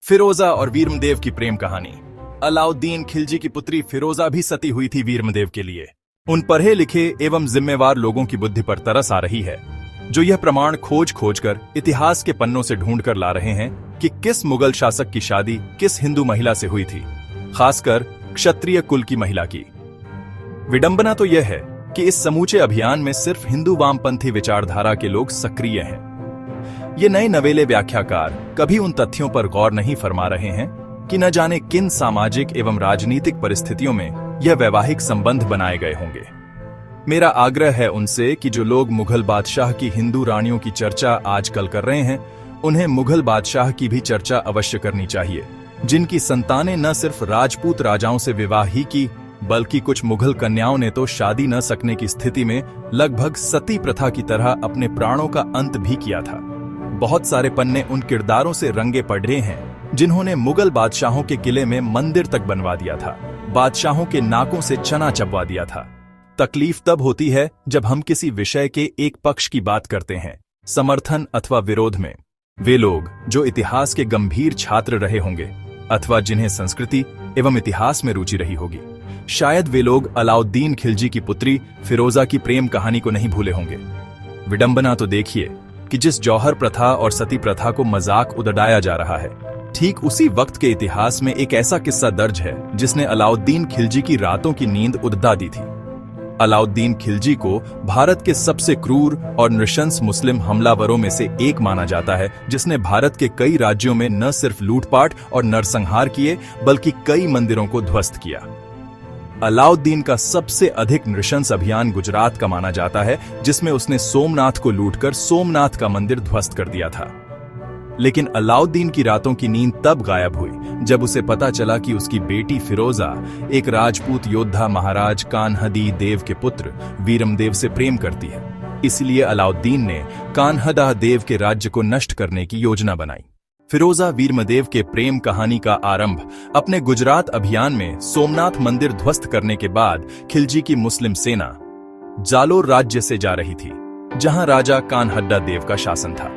फिरोजा और वीरमदेव की प्रेम कहानी। अलाउद्दीन खिलजी की पुत्री फिरोजा भी सती हुई थी वीरमदेव के लिए। उन पढ़े लिखे एवं जिम्मेवार लोगों की बुद्धि पर तरस आ रही है जो यह प्रमाण खोज खोज कर इतिहास के पन्नों से ढूंढ कर ला रहे हैं कि किस मुगल शासक की शादी किस हिंदू महिला से हुई थी, खासकर क्षत्रिय कुल की महिला की। विडंबना तो यह है कि इस समूचे अभियान में सिर्फ हिंदू वामपंथी विचारधारा के लोग सक्रिय हैं। ये नए नवेले व्याख्याकार कभी उन तथ्यों पर गौर नहीं फरमा रहे हैं कि न जाने किन सामाजिक एवं राजनीतिक परिस्थितियों में यह वैवाहिक संबंध बनाए गए होंगे। मेरा आग्रह है उनसे कि जो लोग मुगल बादशाह की हिंदू रानियों की चर्चा आजकल कर रहे हैं, उन्हें मुगल बादशाह की भी चर्चा अवश्य करनी चाहिए, जिनकी संतानें न सिर्फ राजपूत राजाओं से विवाह ही की, बल्कि कुछ मुगल कन्याओं ने तो शादी न सकने की स्थिति में लगभग सती प्रथा की तरह अपने प्राणों का अंत भी किया था। बहुत सारे पन्ने उन किरदारों से रंगे पड़े हैं जिन्होंने मुगल बादशाहों के किले में मंदिर तक बनवा दिया था, बादशाहों के नाकों से चना चबवा दिया था। तकलीफ तब होती है जब हम किसी विषय के एक पक्ष की बात करते हैं, समर्थन अथवा विरोध में। वे लोग जो इतिहास के गंभीर छात्र रहे होंगे अथवा जिन्हें संस्कृति एवं इतिहास में रुचि रही होगी, शायद वे लोग अलाउद्दीन खिलजी की पुत्री फिरोजा की प्रेम कहानी को नहीं भूले होंगे। विडंबना तो देखिए कि जिस जौहर प्रथा और सती प्रथा को मजाक उड़ाया जा रहा है, ठीक उसी वक्त के इतिहास में एक ऐसा किस्सा दर्ज है जिसने अलाउद्दीन खिलजी की रातों की नींद उड़ा दी थी। अलाउद्दीन खिलजी को भारत के सबसे क्रूर और नृशंस मुस्लिम हमलावरों में से एक माना जाता है, जिसने भारत के कई राज्यों में न सिर्फ लूटपाट और नरसंहार किए बल्कि कई मंदिरों को ध्वस्त किया। अलाउद्दीन का सबसे अधिक नृशंस अभियान गुजरात का माना जाता है, जिसमें उसने सोमनाथ को लूटकर सोमनाथ का मंदिर ध्वस्त कर दिया था। लेकिन अलाउद्दीन की रातों की नींद तब गायब हुई जब उसे पता चला कि उसकी बेटी फिरोजा एक राजपूत योद्धा महाराज कान्हदी देव के पुत्र वीरमदेव से प्रेम करती है। इसलिए अलाउद्दीन ने कान्हदा देव के राज्य को नष्ट करने की योजना बनाई। फिरोजा वीरमदेव के प्रेम कहानी का आरंभ अपने गुजरात अभियान में सोमनाथ मंदिर ध्वस्त करने के बाद खिलजी की मुस्लिम सेना जालोर राज्य से जा रही थी, जहां राजा कान्हड्डा देव का शासन था।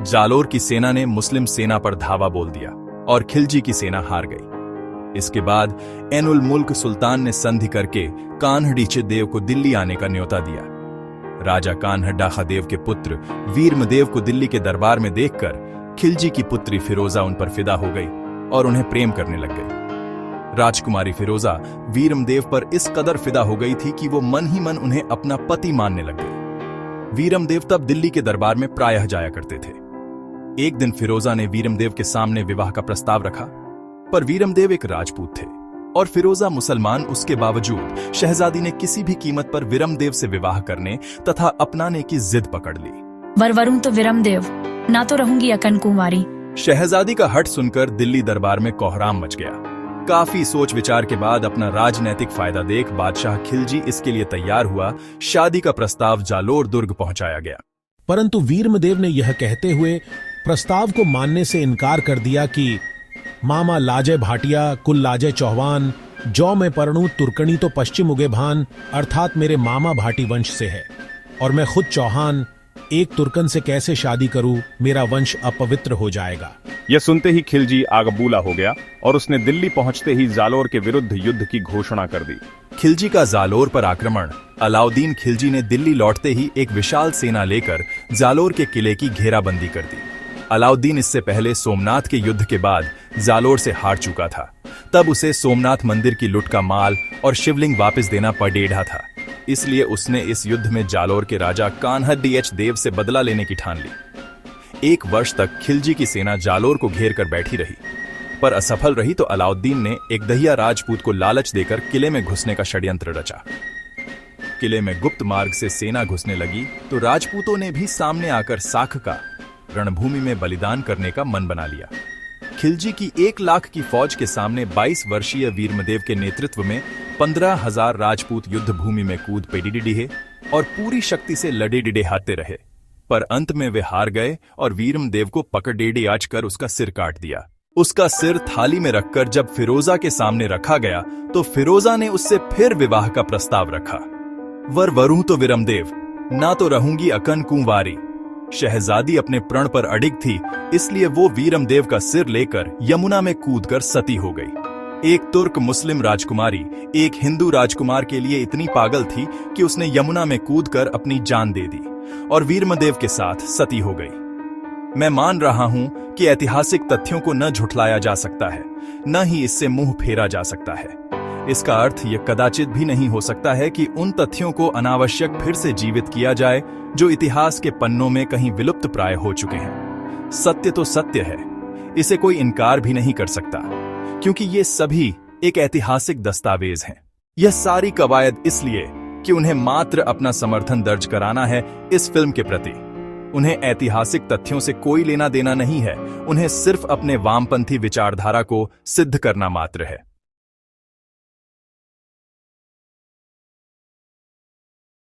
जालोर की सेना ने मुस्लिम सेना पर धावा बोल दिया और खिलजी की सेना हार गई। इसके बाद एनुल मुल्क सुल्तान ने संधि करके कान्हडीचे देव को दिल्ली आने का न्योता दिया। राजा कान्हड्डा देव के पुत्र वीरमदेव को दिल्ली के दरबार में देखकर खिलजी की पुत्री फिरोजा उन पर फिदा हो गई और उन्हें प्रेम करने लग गई। राजकुमारी फिरोजा वीरमदेव पर इस कदर फिदा हो गई थी कि वो मन ही मन उन्हें अपना पति मानने लग गई। वीरमदेव तब दिल्ली के दरबार में प्रायः जाया करते थे। एक दिन फिरोजा ने वीरमदेव के सामने विवाह का प्रस्ताव रखा, पर वीरमदेव एक राजपूत थे और फिरोजा मुसलमान। उसके बावजूद शहजादी ने किसी भी कीमत पर वीरमदेव से विवाह करने तथा अपनाने की जिद पकड़ ली। वरवरूं तो वीरमदेव, ना तो रहूंगी अकन कुंवारी। शहजादी का हट सुनकर दिल्ली दरबार में कोहराम मच गया। काफी सोच विचार के बाद अपना राजनैतिक फायदा देख बादशाह खिलजी इसके लिए तैयार हुआ। शादी का प्रस्ताव जालोर दुर्ग पहुंचाया गया, परंतु वीरमदेव ने यह कहते हुए प्रस्ताव को मानने से इनकार कर दिया कि मामा लाजे भाटिया कुल लाजे चौहान, जौ में परणू तुर्कनी तो पश्चिम उगे भान, अर्थात मेरे मामा भाटी वंश से है और मैं खुद चौहान, एक तुर्कन से कैसे शादी करूं, मेरा वंश अपवित्र हो जाएगा। यह सुनते ही खिलजी आगबूला हो गया और उसने दिल्ली पहुंचते ही जालोर के विरुद्ध युद्ध की घोषणा कर दी। खिलजी का जालोर पर आक्रमण। अलाउद्दीन खिलजी ने दिल्ली लौटते ही एक विशाल सेना लेकर जालोर के किले की घेराबंदी कर दी। अलाउद्दीन इससे पहले सोमनाथ के युद्ध के बाद जालोर से हार चुका था। तब उसे सोमनाथ मंदिर की लुट का माल और शिवलिंग वापस देना पड़ेगा था। इसलिए उसने इस युद्ध में जालोर के राजा कान्हडीएच देव से बदला लेने की ठान ली। 1 वर्ष तक खिलजी की सेना जालोर को घेर कर बैठी रही, पर असफल रही तो अलाउद्दीन ने एक दहिया राजपूत को लालच देकर किले में घुसने का षड्यंत्र रचा। किले में गुप्त मार्ग से सेना घुसने लगी तो राजपूतों ने भी सामने आकर साख का रणभूमि में बलिदान करने का मन बना लिया। खिलजी की 1 लाख की फौज के सामने 22 वर्षीय वीरमदेव के नेतृत्व में 15,000 राजपूत युद्ध भूमि में कूद पेडिडिडे और पूरी शक्ति से लड़े डिडेहाते रहे, पर अंत में वे हार गए और वीरमदेव को पकड़ेड़े आज कर उसका सिर काट दिया। उसका सिर थाली में रखकर जब फिरोजा के सामने रखा गया तो फिरोजा ने उससे फिर विवाह का प्रस्ताव रखा। वरवरूं तो वीरमदेव, ना तो रहूंगी अकन कुंवारी। शहजादी अपने प्रण पर अडिग थी, इसलिए वो वीरमदेव का सिर लेकर यमुना में कूदकर सती हो गई। एक तुर्क मुस्लिम राजकुमारी एक हिंदू राजकुमार के लिए इतनी पागल थी कि उसने यमुना में कूदकर अपनी जान दे दी और वीरमदेव के साथ सती हो गई। मैं मान रहा हूं कि ऐतिहासिक तथ्यों को न झुठलाया जा सकता है, न ही इससे मुंह फेरा जा सकता है। इसका अर्थ यह कदाचित भी नहीं हो सकता है कि उन तथ्यों को अनावश्यक फिर से जीवित किया जाए जो इतिहास के पन्नों में कहीं विलुप्त प्राय हो चुके हैं। सत्य तो सत्य है, इसे कोई इनकार भी नहीं कर सकता, क्योंकि ये सभी एक ऐतिहासिक दस्तावेज हैं। यह सारी कवायद इसलिए कि उन्हें मात्र अपना समर्थन दर्ज कराना है इस फिल्म के प्रति। उन्हें ऐतिहासिक तथ्यों से कोई लेना देना नहीं है, उन्हें सिर्फ अपने वामपंथी विचारधारा को सिद्ध करना मात्र है।